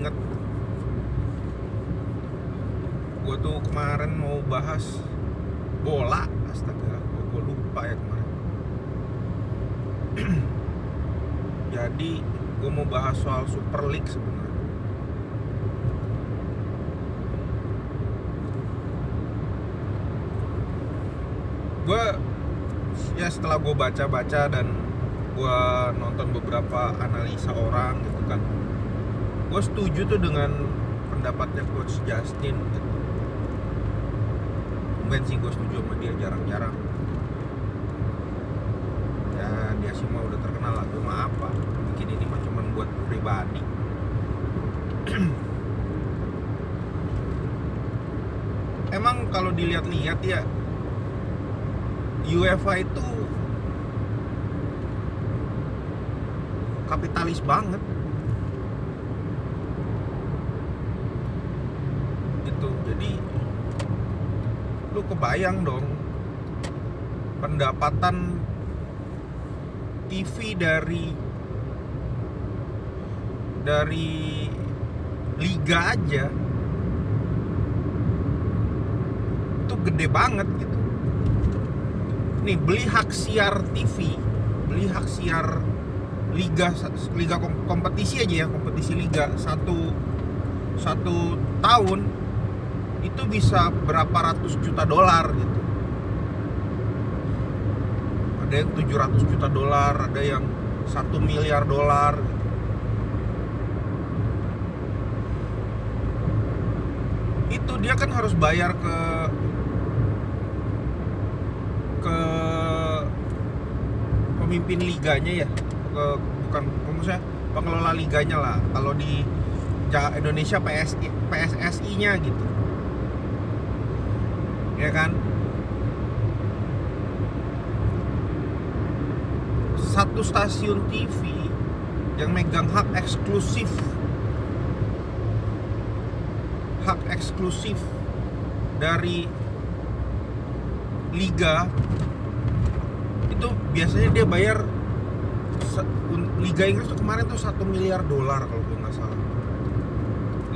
inget gue tuh kemarin mau bahas bola, astaga, gue lupa ya kemarin. Jadi gue mau bahas soal Super League sebenarnya. Gue ya setelah gue baca-baca dan gue nonton beberapa analisa orang gitu kan, gue setuju tuh dengan pendapatnya Coach Justin gitu. Mungkin sih gue setuju sama dia, jarang-jarang. Ya dia sih mah udah terkenal lah, gue mah apa, bikin ini mah cuman buat pribadi. Emang kalau dilihat-lihat ya, UEFA itu kapitalis banget gitu. Jadi lu kebayang dong pendapatan TV dari liga aja itu gede banget gitu. Nih, beli hak siar TV, beli hak siar liga kompetisi aja ya, kompetisi liga satu tahun itu bisa berapa ratus juta dolar gitu. Ada yang 700 juta dolar, ada yang 1 miliar dolar gitu. Itu dia kan harus bayar ke pemimpin liganya ya, bukan maksudnya pengelola liganya lah. Kalau di Indonesia PSSI-nya gitu, ya kan. Satu stasiun TV yang megang hak eksklusif dari liga itu biasanya dia bayar. Liga Inggris tuh kemarin tuh 1 miliar dolar kalau gue nggak salah.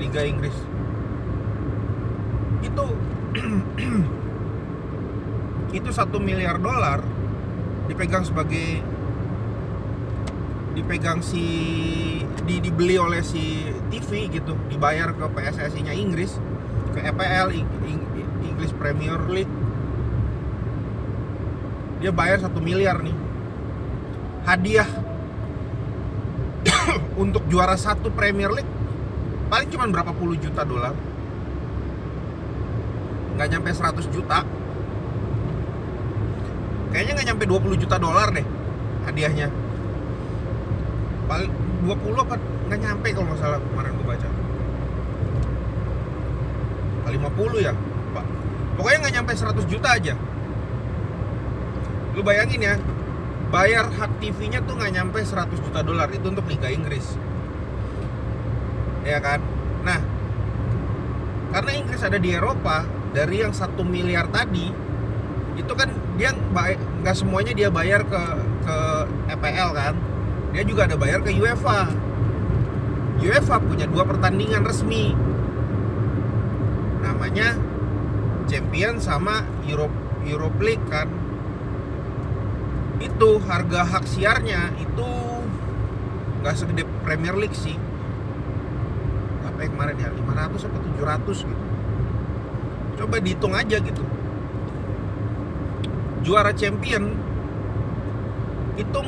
Liga Inggris itu itu 1 miliar dolar dibeli oleh si TV gitu, dibayar ke PSSI-nya Inggris, ke EPL, English Premier League. Dia bayar 1 miliar nih hadiah untuk juara satu Premier League. Paling cuma berapa puluh juta dolar, nggak nyampe 100 juta. Kayaknya nggak nyampe 20 juta dolar deh hadiahnya. Paling 20 apa nggak nyampe kalau nggak salah, kemarin gue baca. 50 ya Pak. Pokoknya nggak nyampe 100 juta aja. Lu bayangin ya, bayar hak TV-nya tuh nggak nyampe 100 juta dolar. Itu untuk Liga Inggris, ya kan. Nah, karena Inggris ada di Eropa, dari yang 1 miliar tadi itu kan dia nggak semuanya dia bayar ke EPL kan, dia juga ada bayar ke UEFA. UEFA punya 2 pertandingan resmi, namanya Champions sama Europe League kan. Itu harga hak siarnya itu nggak segede Premier League sih. Apa yang kemarin ya, 500 atau 700 gitu. Coba dihitung aja gitu. Juara champion itu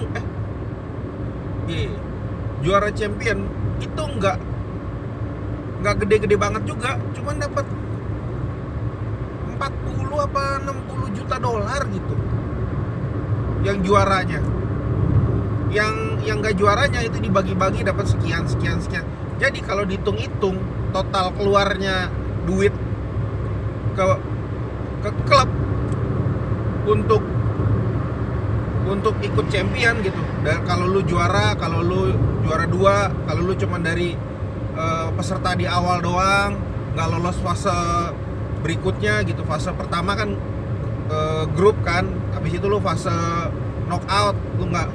juara champion itu nggak gede-gede banget juga, cuman dapat 40 apa 60 juta dolar gitu. Yang juaranya, yang nggak juaranya itu dibagi-bagi dapat sekian. Jadi kalau dihitung-hitung total keluarnya duit ke klub untuk ikut champion gitu. Dan kalau lu juara 2, kalau lu cuma dari peserta di awal doang, nggak lolos fase berikutnya gitu. Fase pertama kan grup kan, habis itu lu fase knockout, lu nggak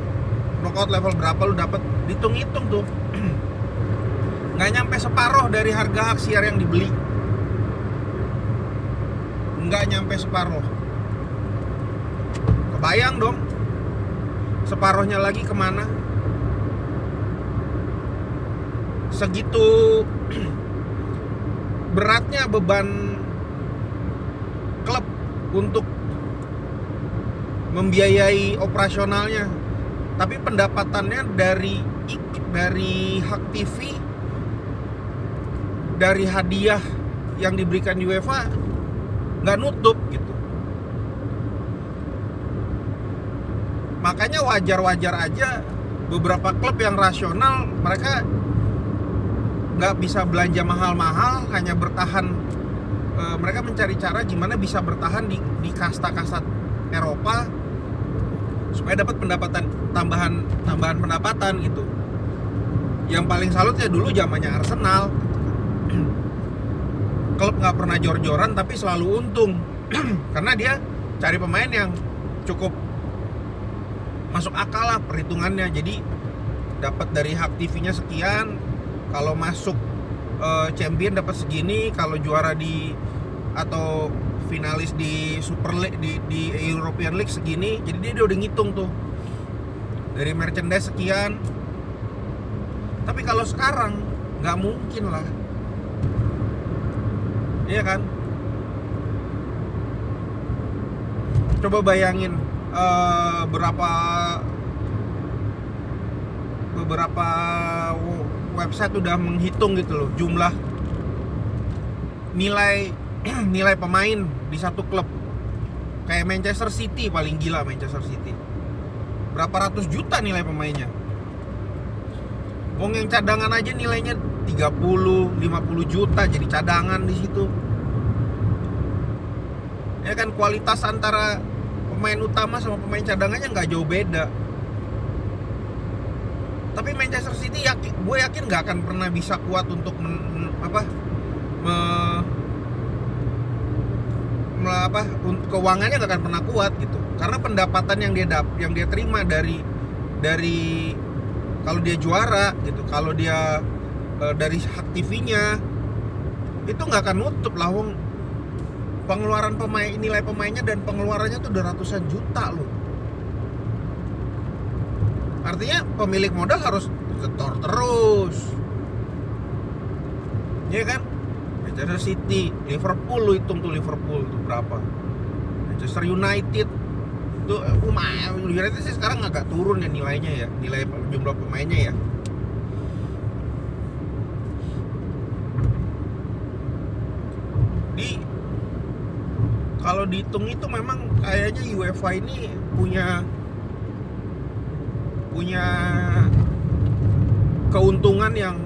knockout level berapa lu dapat, dihitung-hitung tuh nggak nyampe separuh dari harga hak siar yang dibeli. Nggak nyampe separuh. Kebayang dong, separuhnya lagi kemana? Segitu beratnya beban klub untuk membiayai operasionalnya, tapi pendapatannya dari hak TV, dari hadiah yang diberikan UEFA nggak nutup gitu. Makanya wajar-wajar aja beberapa klub yang rasional mereka nggak bisa belanja mahal-mahal, hanya bertahan. Mereka mencari cara gimana bisa bertahan di kasta-kasta Eropa supaya dapat tambahan pendapatan gitu. Yang paling salut ya dulu zamannya Arsenal. Klub nggak pernah jor-joran tapi selalu untung karena dia cari pemain yang cukup masuk akal lah perhitungannya. Jadi dapat dari hak TV-nya sekian, kalau masuk champion dapat segini, kalau juara atau finalis di Super League di European League segini. Jadi dia udah ngitung tuh dari merchandise sekian. Tapi kalau sekarang nggak mungkin lah, iya kan? Coba bayangin beberapa website udah menghitung gitu loh jumlah nilai pemain di satu klub. Kayak Manchester City, paling gila Manchester City, berapa ratus juta nilai pemainnya. Wong yang cadangan aja nilainya 30-50 juta jadi cadangan di situ. Ya kan, kualitas antara pemain utama sama pemain cadangannya nggak jauh beda. Tapi Manchester City gue yakin nggak akan pernah bisa kuat untuk keuangannya nggak akan pernah kuat gitu. Karena pendapatan yang dia terima dari kalau dia juara gitu, kalau dia dari hak TV-nya itu nggak akan nutup lah. Wong pengeluaran nilai pemainnya dan pengeluarannya tuh udah ratusan juta loh. Artinya pemilik modal harus setor terus, ya kan? Manchester City, Liverpool, lu hitung tuh Liverpool tuh berapa, Manchester United tuh United sih sekarang agak turun ya nilainya ya, nilai jumlah pemainnya ya. Kalau dihitung itu memang kayaknya UEFA ini punya keuntungan yang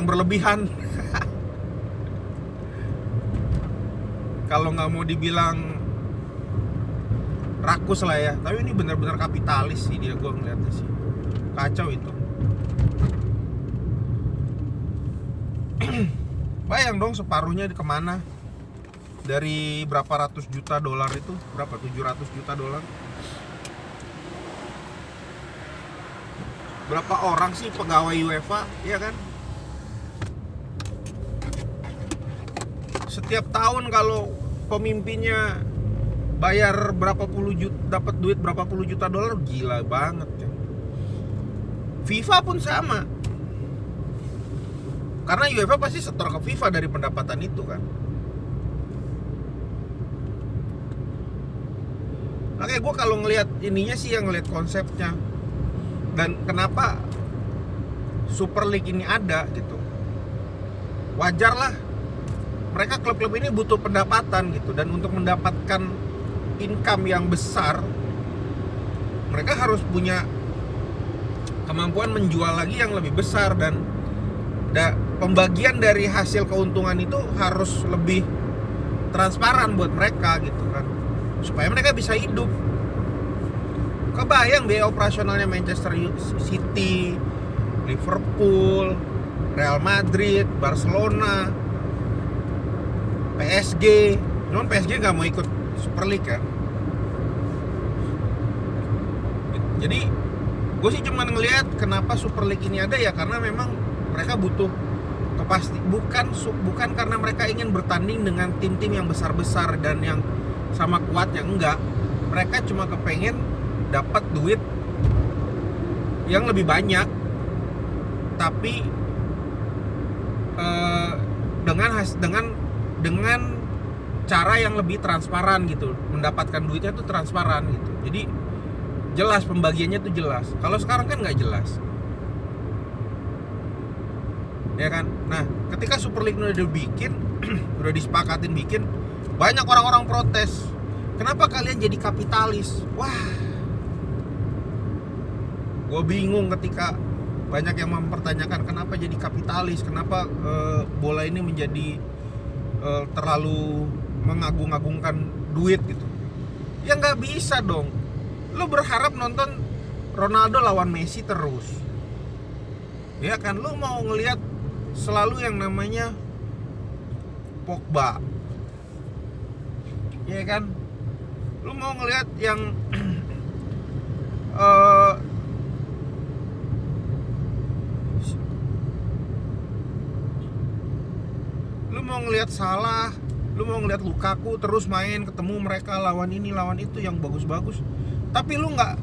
berlebihan. Kalau nggak mau dibilang rakus lah ya, tapi ini benar-benar kapitalis sih dia, gue ngeliatnya sih kacau itu. Bayang dong separuhnya kemana. Dari berapa ratus juta dolar itu, berapa 700 juta dolar. Berapa orang sih pegawai UEFA, ya kan? Setiap tahun kalau pemimpinnya bayar berapa puluh juta, dapat duit berapa puluh juta dolar, gila banget kan. FIFA pun sama. Karena UEFA pasti setor ke FIFA dari pendapatan itu kan. Makanya gue kalau ngelihat ininya sih, yang ngelihat konsepnya dan kenapa Super League ini ada gitu. Wajar lah, mereka klub-klub ini butuh pendapatan gitu, dan untuk mendapatkan income yang besar mereka harus punya kemampuan menjual lagi yang lebih besar, dan pembagian dari hasil keuntungan itu harus lebih transparan buat mereka gitu kan, supaya mereka bisa hidup. Kebayang biaya operasionalnya Manchester City, Liverpool, Real Madrid, Barcelona, PSG. Cuman PSG nggak mau ikut Super League kan. Jadi Gue sih cuma ngelihat kenapa Super League ini ada ya karena memang mereka butuh bukan karena mereka ingin bertanding dengan tim-tim yang besar-besar dan yang sama kuatnya, enggak. Mereka cuma kepengen dapat duit yang lebih banyak, tapi dengan cara yang lebih transparan gitu. Mendapatkan duitnya tuh transparan gitu. Jadi jelas pembagiannya tuh jelas. Kalau sekarang kan nggak jelas, ya kan? Nah, ketika Super League udah dibikin, udah disepakatin bikin, banyak orang-orang protes. Kenapa kalian jadi kapitalis? Wah, gue bingung ketika banyak yang mempertanyakan kenapa jadi kapitalis, kenapa bola ini menjadi terlalu mengagung-agungkan duit gitu. Ya nggak bisa dong. Lu berharap nonton Ronaldo lawan Messi terus, ya kan? Lu mau ngelihat selalu yang namanya Pogba, ya kan? Lu mau ngelihat yang lu mau ngelihat Salah, lu mau ngelihat Lukaku terus main ketemu mereka lawan ini lawan itu yang bagus-bagus, tapi lu nggak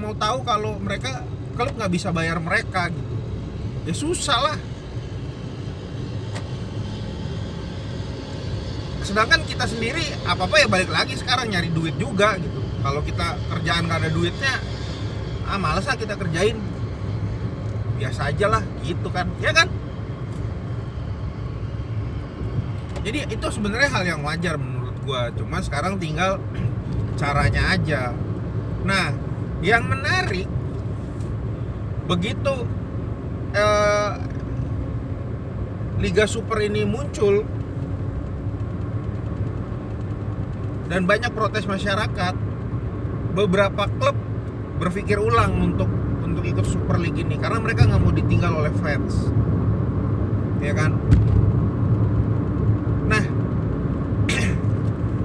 mau tahu kalau mereka klub nggak bisa bayar mereka gitu. Ya susah lah. Sedangkan kita sendiri apa ya balik lagi sekarang nyari duit juga gitu. Kalau kita kerjaan nggak ada duitnya, malas lah kita kerjain, biasa aja lah gitu kan, ya kan? Jadi itu sebenarnya hal yang wajar menurut gua, cuma sekarang tinggal caranya aja. Nah, yang menarik begitu Liga Super ini muncul dan banyak protes masyarakat, beberapa klub berpikir ulang untuk ikut Super League ini karena mereka nggak mau ditinggal oleh fans, ya kan? Nah,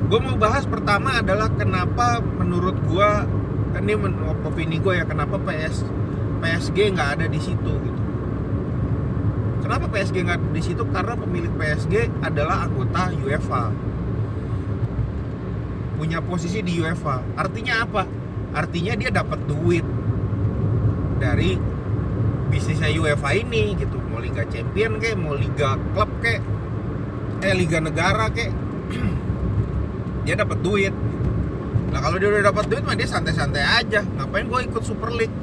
gue mau bahas pertama adalah kenapa menurut gue, ini opini gue ya, kenapa PSG nggak ada di situ gitu. Kenapa PSG nggak ada di situ? Karena pemilik PSG adalah anggota UEFA, punya posisi di UEFA. Artinya apa? Artinya dia dapat duit dari bisnisnya UEFA ini gitu. Mau Liga Champion kek, mau Liga Klub kek, Liga Negara kek, dia dapat duit. Nah kalau dia udah dapat duit mah dia santai-santai aja. Ngapain gue ikut Super League?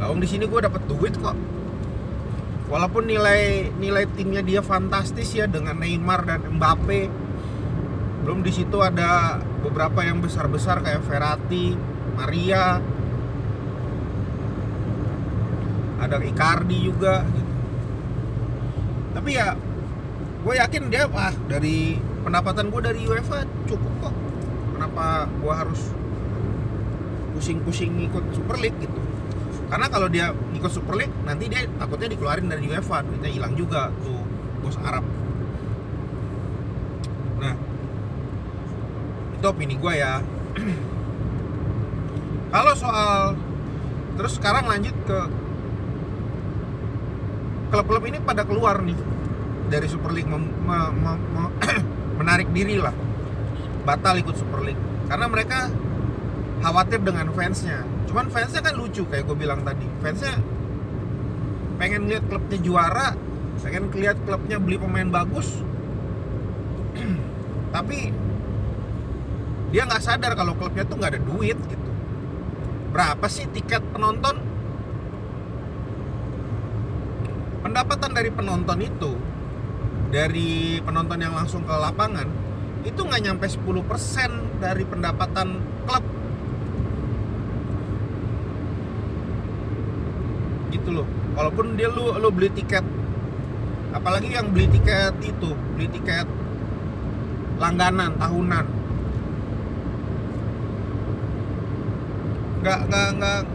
Lalu di sini gue dapat duit kok. Walaupun nilai timnya dia fantastis ya dengan Neymar dan Mbappe. Belum di situ ada beberapa yang besar-besar kayak Verratti, Maria, ada Icardi juga gitu. Tapi ya gue yakin dia dari pendapatan gue dari UEFA cukup kok. Kenapa gue harus pusing-pusing ngikut Super League gitu? Karena kalau dia ngikut Super League nanti dia takutnya dikeluarin dari UEFA, duitnya hilang juga tuh bos Arab. Nah, itu opini gue ya. Kalau soal terus sekarang lanjut ke klub-klub ini pada keluar nih dari Super League, menarik diri lah, batal ikut Super League karena mereka khawatir dengan fansnya. Cuman fansnya kan lucu kayak gue bilang tadi, fansnya pengen lihat klubnya juara, pengen lihat klubnya beli pemain bagus, tapi dia nggak sadar kalau klubnya tuh nggak ada duit gitu. Berapa sih tiket penonton? Pendapatan dari penonton itu, dari penonton yang langsung ke lapangan, itu nggak nyampe 10% dari pendapatan klub. Gitu loh. Walaupun dia lu beli tiket, apalagi yang beli tiket langganan tahunan,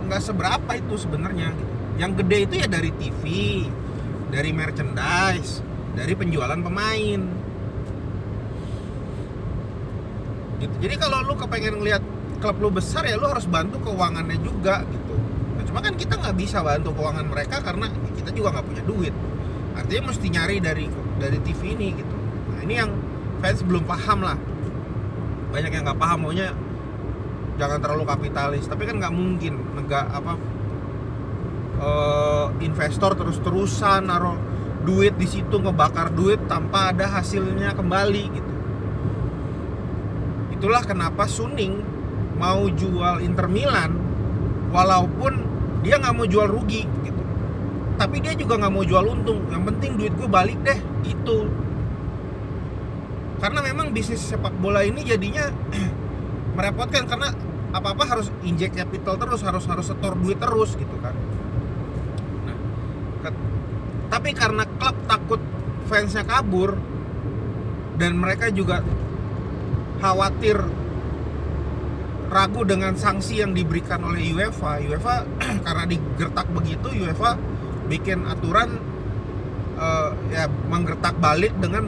nggak seberapa itu sebenarnya. Yang gede itu ya dari TV, dari merchandise, dari penjualan pemain gitu. Jadi kalau lu kepengen ngeliat klub lu besar ya lu harus bantu keuangannya juga gitu. Cuma kan kita nggak bisa bantu keuangan mereka karena kita juga nggak punya duit. Artinya mesti nyari dari TV ini gitu. Nah ini yang fans belum paham lah. Banyak yang nggak paham, maunya jangan terlalu kapitalis. Tapi kan nggak mungkin investor terus-terusan naruh duit di situ, ngebakar duit tanpa ada hasilnya kembali gitu. Itulah kenapa Suning mau jual Inter Milan walaupun dia nggak mau jual rugi gitu. Tapi dia juga nggak mau jual untung. Yang penting duit gue balik deh gitu. Karena memang bisnis sepak bola ini jadinya merepotkan karena apa-apa harus injek capital terus, harus setor duit terus gitu kan. Nah, tapi karena klub takut fansnya kabur dan mereka juga khawatir ragu dengan sanksi yang diberikan oleh UEFA karena digertak begitu, UEFA bikin aturan menggertak balik dengan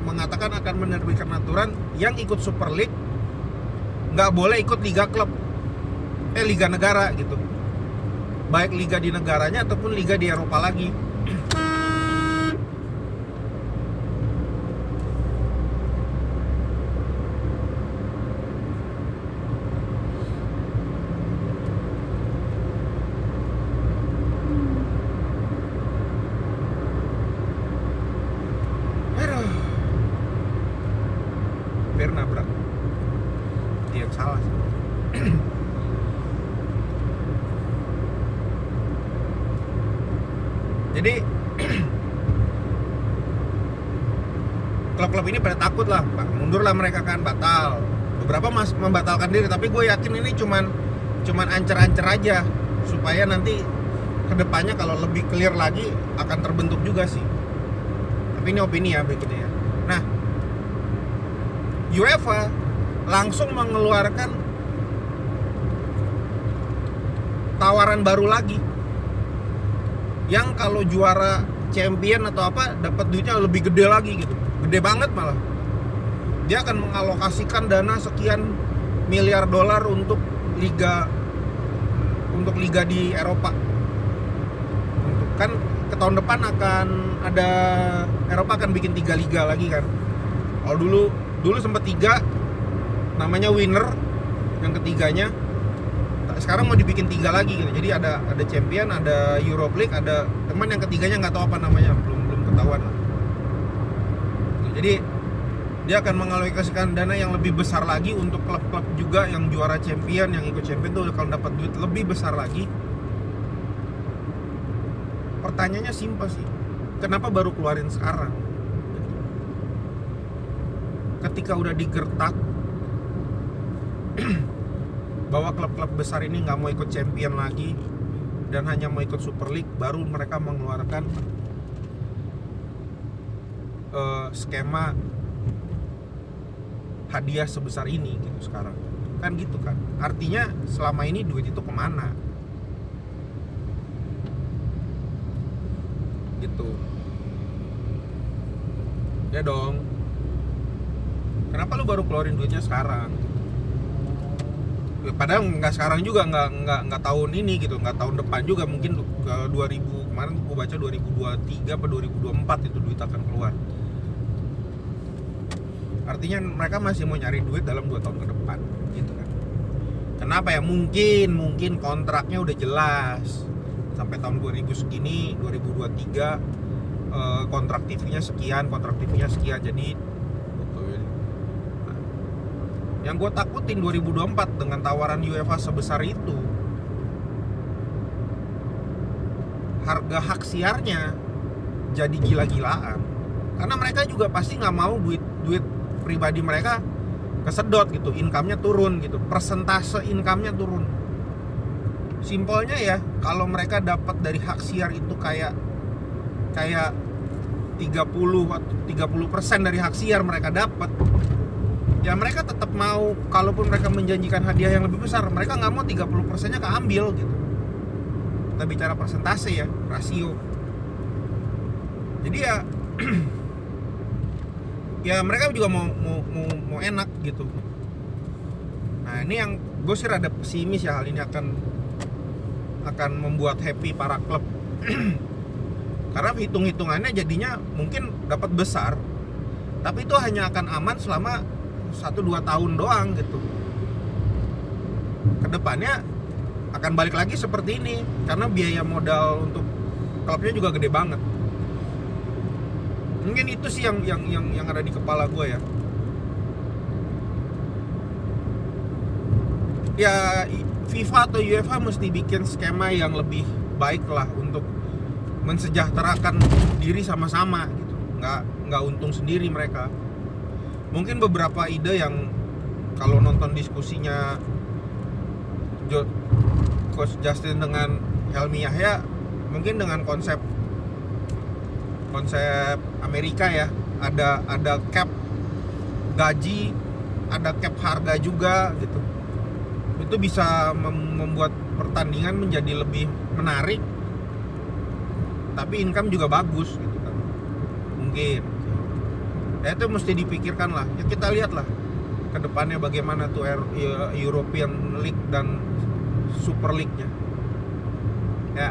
mengatakan akan menerbitkan aturan yang ikut Super League nggak boleh ikut liga klub, liga negara gitu, baik liga di negaranya ataupun liga di Eropa lagi. Hampir nabrak, dia yang salah sih. Jadi klub-klub ini pada takut lah, mundur lah mereka kan, batal. Beberapa membatalkan diri, tapi gue yakin ini cuman ancer-ancer aja supaya nanti kedepannya kalau lebih clear lagi akan terbentuk juga sih. Tapi ini opini ya berikutnya ya. Nah, UEFA langsung mengeluarkan tawaran baru lagi yang kalau juara champion atau apa dapat duitnya lebih gede lagi gitu, gede banget malah. Dia akan mengalokasikan dana sekian miliar dolar untuk liga di Eropa. Untuk kan ke tahun depan akan ada, Eropa akan bikin 3 liga lagi kan. Kalau dulu sempat 3 namanya winner, yang ketiganya sekarang mau dibikin 3 lagi gitu. Jadi ada champion, ada Europa League, ada teman yang ketiganya nggak tahu apa namanya, belum ketahuan lah. Jadi dia akan mengalokasikan dana yang lebih besar lagi untuk klub-klub juga yang juara champion, yang ikut champion tuh kalau dapat duit lebih besar lagi. Pertanyaannya simpel sih, kenapa baru keluarin sekarang? Ketika udah digertak bahwa klub-klub besar ini nggak mau ikut champion lagi dan hanya mau ikut Super League, baru mereka mengeluarkan skema hadiah sebesar ini gitu sekarang. Kan gitu kan, artinya selama ini duit itu kemana gitu ya dong. Kenapa lu baru keluarin duitnya sekarang? Padahal nggak sekarang juga, nggak tahun ini gitu, nggak tahun depan juga, mungkin ke 2000 kemarin gue baca 2023 atau 2024 itu duit akan keluar. Artinya mereka masih mau nyari duit dalam 2 tahun ke depan gitu kan. Kenapa ya? Mungkin kontraknya udah jelas sampai tahun 2000 segini, 2023 kontrak TV-nya sekian, jadi yang gue takutin 2024 dengan tawaran UEFA sebesar itu, harga hak siarnya jadi gila-gilaan. Karena mereka juga pasti nggak mau duit pribadi mereka kesedot gitu, income-nya turun gitu, persentase income-nya turun. Simpelnya ya, kalau mereka dapat dari hak siar itu kayak 30 atau 30% dari hak siar mereka dapat, ya mereka tetap mau, kalaupun mereka menjanjikan hadiah yang lebih besar, mereka nggak mau 30%-nya keambil gitu. Kita bicara persentase ya, rasio. Jadi ya ya mereka juga mau enak gitu. Nah ini yang gue sih rada pesimis ya, hal ini akan akan membuat happy para klub. Karena hitung-hitungannya jadinya mungkin dapat besar, tapi itu hanya akan aman selama 1-2 tahun doang gitu. Kedepannya akan balik lagi seperti ini, karena biaya modal untuk klubnya juga gede banget. Mungkin itu sih yang ada di kepala gue ya. Ya FIFA atau UEFA mesti bikin skema yang lebih baik lah untuk mensejahterakan diri sama-sama gitu. Nggak untung sendiri mereka. Mungkin beberapa ide yang kalau nonton diskusinya Coach Justin dengan Helmi Yahya, mungkin dengan konsep Amerika ya, ada cap gaji, ada cap harga juga gitu. Itu bisa membuat pertandingan menjadi lebih menarik, tapi income juga bagus gitu kan. Mungkin ya itu mesti dipikirkan lah. Ya kita lihat lah ke depannya bagaimana tuh European League dan Super League-nya ya.